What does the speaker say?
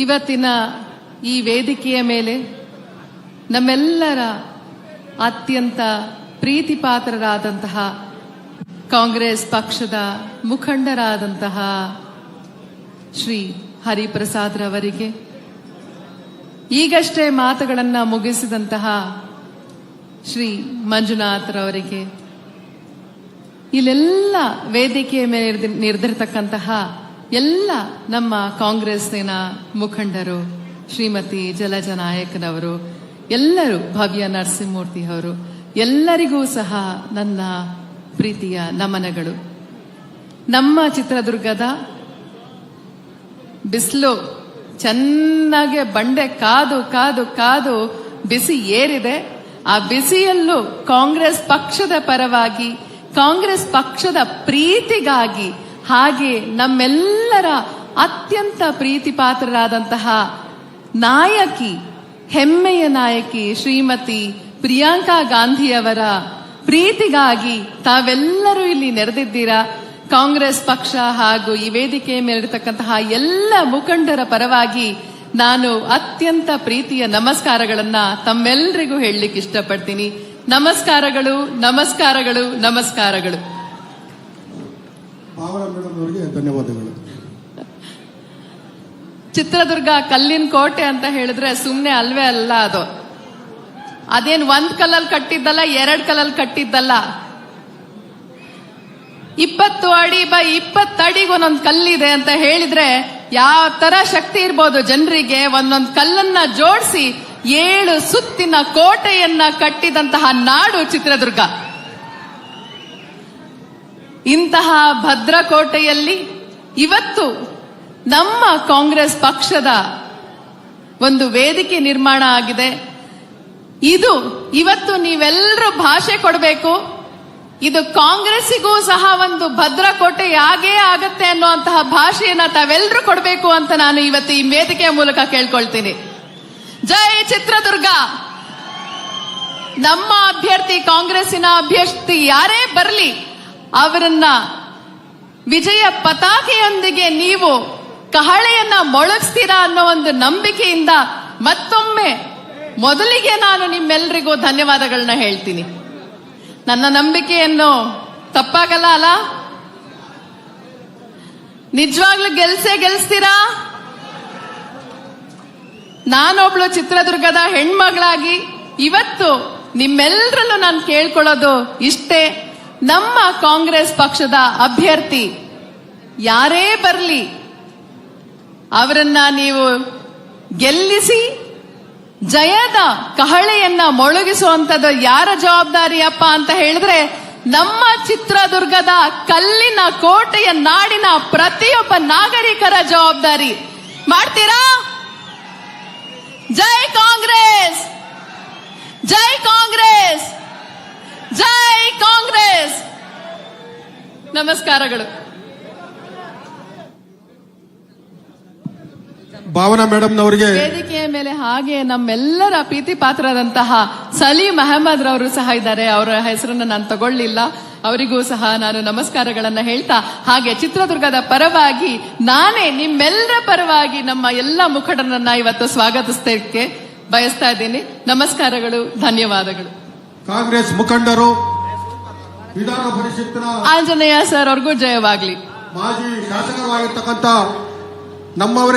ಇವತ್ತಿನ ಈ ವೇದಿಕೆಯ ಮೇಲೆ ನಮ್ಮೆಲ್ಲರ ಅತ್ಯಂತ ಪ್ರೀತಿಪಾತ್ರರಾದಂತಹ ಕಾಂಗ್ರೆಸ್ ಪಕ್ಷದ ಮುಖಂಡರಾದಂತಹ ಶ್ರೀ ಹರಿಪ್ರಸಾದ್ ರವರಿಗೆ, ಈಗಷ್ಟೇ ಮಾತುಗಳನ್ನು ಮುಗಿಸಿದಂತಹ ಶ್ರೀ ಮಂಜುನಾಥ್ ರವರಿಗೆ, ಇಲ್ಲೆಲ್ಲ ವೇದಿಕೆಯ ಮೇಲೆ ನಿರ್ದಿರ್ತಕ್ಕಂತಹ ಎಲ್ಲ ನಮ್ಮ ಕಾಂಗ್ರೆಸ್ಸಿನ ಮುಖಂಡರು, ಶ್ರೀಮತಿ ಜಲಜ ನಾಯಕನವರು, ಎಲ್ಲರೂ, ಭವ್ಯ ನರಸಿಂಹಮೂರ್ತಿ ಅವರು, ಎಲ್ಲರಿಗೂ ಸಹ ನನ್ನ ಪ್ರೀತಿಯ ನಮನಗಳು. ನಮ್ಮ ಚಿತ್ರದುರ್ಗದ ಬಿಸಿಲು ಚೆನ್ನಾಗಿ ಬಂಡೆ ಕಾದು ಕಾದು ಕಾದು ಬಿಸಿ ಏರಿದೆ. ಆ ಬಿಸಿಯಲ್ಲೂ ಕಾಂಗ್ರೆಸ್ ಪಕ್ಷದ ಪರವಾಗಿ, ಕಾಂಗ್ರೆಸ್ ಪಕ್ಷದ ಪ್ರೀತಿಗಾಗಿ, ಹಾಗೆ ನಮ್ಮೆಲ್ಲರ ಅತ್ಯಂತ ಪ್ರೀತಿಪಾತ್ರರಾದಂತಹ ನಾಯಕಿ, ಹೆಮ್ಮೆಯ ನಾಯಕಿ ಶ್ರೀಮತಿ ಪ್ರಿಯಾಂಕಾ ಗಾಂಧಿಯವರ ಪ್ರೀತಿಗಾಗಿ ತಾವೆಲ್ಲರೂ ಇಲ್ಲಿ ನೆರೆದಿದ್ದೀರಾ. ಕಾಂಗ್ರೆಸ್ ಪಕ್ಷ ಹಾಗೂ ಈ ವೇದಿಕೆಯ ಮೇಲಿರತಕ್ಕಂತಹ ಎಲ್ಲ ಮುಖಂಡರ ಪರವಾಗಿ ನಾನು ಅತ್ಯಂತ ಪ್ರೀತಿಯ ನಮಸ್ಕಾರಗಳನ್ನ ತಮ್ಮೆಲ್ಲರಿಗೂ ಹೇಳಲಿಕ್ಕೆ ಇಷ್ಟಪಡ್ತೀನಿ. ನಮಸ್ಕಾರಗಳು, ನಮಸ್ಕಾರಗಳು, ನಮಸ್ಕಾರಗಳು. ಧನ್ಯವಾದಗಳು. ಚಿತ್ರದುರ್ಗ ಕಲ್ಲಿನ ಕೋಟೆ ಅಂತ ಹೇಳಿದ್ರೆ ಸುಮ್ನೆ ಅಲ್ವೇ ಅಲ್ಲ. ಅದೇನ್ ಒಂದ್ ಕಲ್ಲಲ್ಲಿ ಕಟ್ಟಿದ್ದಲ್ಲ, 2 ಕಲ್ಲಲ್ಲಿ ಕಟ್ಟಿದ್ದಲ್ಲ. 20 ಅಡಿ ಬೈ 20 ಅಡಿಗೆ ಒಂದೊಂದು ಕಲ್ಲಿದೆ ಅಂತ ಹೇಳಿದ್ರೆ ಯಾವ ತರ ಶಕ್ತಿ ಇರ್ಬೋದು ಜನರಿಗೆ. ಒಂದೊಂದು ಕಲ್ಲನ್ನ ಜೋಡಿಸಿ 7 ಸುತ್ತಿನ ಕೋಟೆಯನ್ನ ಕಟ್ಟಿದಂತಹ ನಾಡು ಚಿತ್ರದುರ್ಗ. ಇಂತಹ ಭದ್ರಕೋಟೆಯಲ್ಲಿ ಇವತ್ತು ನಮ್ಮ ಕಾಂಗ್ರೆಸ್ ಪಕ್ಷದ ಒಂದು ವೇದಿಕೆ ನಿರ್ಮಾಣ ಆಗಿದೆ. ಇದು ಇವತ್ತು ನೀವೆಲ್ಲರೂ ಭಾಷೆ ಕೊಡಬೇಕು. ಇದು ಕಾಂಗ್ರೆಸ್ಸಿಗೂ ಸಹ ಒಂದು ಭದ್ರಕೋಟೆ ಆಗೇ ಆಗತ್ತೆ ಅನ್ನುವಂತಹ ಭಾಷೆಯನ್ನ ತಾವೆಲ್ಲರೂ ಕೊಡಬೇಕು ಅಂತ ನಾನು ಇವತ್ತು ಈ ವೇದಿಕೆಯ ಮೂಲಕ ಕೇಳ್ಕೊಳ್ತೀನಿ. ಜೈ ಚಿತ್ರದುರ್ಗ. ನಮ್ಮ ಅಭ್ಯರ್ಥಿ, ಕಾಂಗ್ರೆಸ್ಸಿನ ಅಭ್ಯರ್ಥಿ ಯಾರೇ ಬರಲಿ, ಅವರನ್ನ ವಿಜಯ ಪತಾಕೆಯೊಂದಿಗೆ ನೀವು ಕಹಳೆಯನ್ನ ಮೊಳಗಿಸ್ತೀರಾ ಅನ್ನೋ ಒಂದು ನಂಬಿಕೆಯಿಂದ ಮತ್ತೊಮ್ಮೆ ಮೊದಲಿಗೆ ನಾನು ನಿಮ್ಮೆಲ್ಲರಿಗೂ ಧನ್ಯವಾದಗಳನ್ನ ಹೇಳ್ತೀನಿ. ನನ್ನ ನಂಬಿಕೆಯನ್ನು ತಪ್ಪಾಗಲ್ಲ ಅಲ್ಲ? ನಿಜವಾಗ್ಲೂ ಗೆಲ್ಸ್ತೀರಾ? ನಾನೊಬ್ಳು ಚಿತ್ರದುರ್ಗದ ಹೆಣ್ಮಗಳಾಗಿ ಇವತ್ತು ನಿಮ್ಮೆಲ್ಲರಲ್ಲೂ ನಾನು ಕೇಳ್ಕೊಳ್ಳೋದು ಇಷ್ಟೇ. ನಮ್ಮ ಕಾಂಗ್ರೆಸ್ ಪಕ್ಷದ ಅಭ್ಯರ್ಥಿ ಯಾರೇ ಬರಲಿ, ಅವರನ್ನ ನೀವು ಗೆಲ್ಲಿಸಿ ಜಯದ ಕಹಳೆಯನ್ನ ಮೊಳಗಿಸುವಂತದ್ದು ಯಾರ ಜವಾಬ್ದಾರಿಯಪ್ಪ ಅಂತ ಹೇಳಿದ್ರೆ ನಮ್ಮ ಚಿತ್ರದುರ್ಗದ ಕಲ್ಲಿನ ಕೋಟೆಯ ನಾಡಿನ ಪ್ರತಿಯೊಬ್ಬ ನಾಗರಿಕರ ಜವಾಬ್ದಾರಿ. ಮಾಡ್ತೀರಾ? ಜೈ ಕಾಂಗ್ರೆಸ್, ಜೈ ಕಾಂಗ್ರೆಸ್, ಜೈ ಕಾಂಗ್ರೆಸ್. ನಮಸ್ಕಾರಗಳು. ಭಾವನಾ ಮೇಡಮ್ ನವರಿಗೆ ವೇದಿಕೆಯ ಮೇಲೆ ಹಾಗೆ ನಮ್ಮೆಲ್ಲರ ಪ್ರೀತಿ ಪಾತ್ರರಾದಂತಹ ಸಲೀಂ ಅಹಮದ್ ರವರು ಸಹ ಇದ್ದಾರೆ. ಅವರ ಹೆಸರನ್ನು ನಾನು ತಗೊಳ್ಳಿಲ್ಲ. ಅವರಿಗೂ ಸಹ ನಾನು ನಮಸ್ಕಾರಗಳನ್ನ ಹೇಳ್ತಾ, ಹಾಗೆ ಚಿತ್ರದುರ್ಗದ ಪರವಾಗಿ ನಾನೇ ನಿಮ್ಮೆಲ್ಲರ ಪರವಾಗಿ ನಮ್ಮ ಎಲ್ಲ ಮುಖಂಡರನ್ನ ಇವತ್ತು ಸ್ವಾಗತಿಸಲಿಕ್ಕೆ ಬಯಸ್ತಾ ಇದ್ದೀನಿ. ನಮಸ್ಕಾರಗಳು, ಧನ್ಯವಾದಗಳು. ಕಾಂಗ್ರೆಸ್ ಮುಖಂಡರು, ವಿಧಾನ ಪರಿಷತ್ತಿನ ಆಂಜನೇಯ ಸರ್ ಅವ್ರಿಗೂ ಜಯವಾಗ್ಲಿ. ಮಾಜಿ ಶಾಸಕರಾಗಿರ್ತಕ್ಕಂಥ ನಮ್ಮವರೇ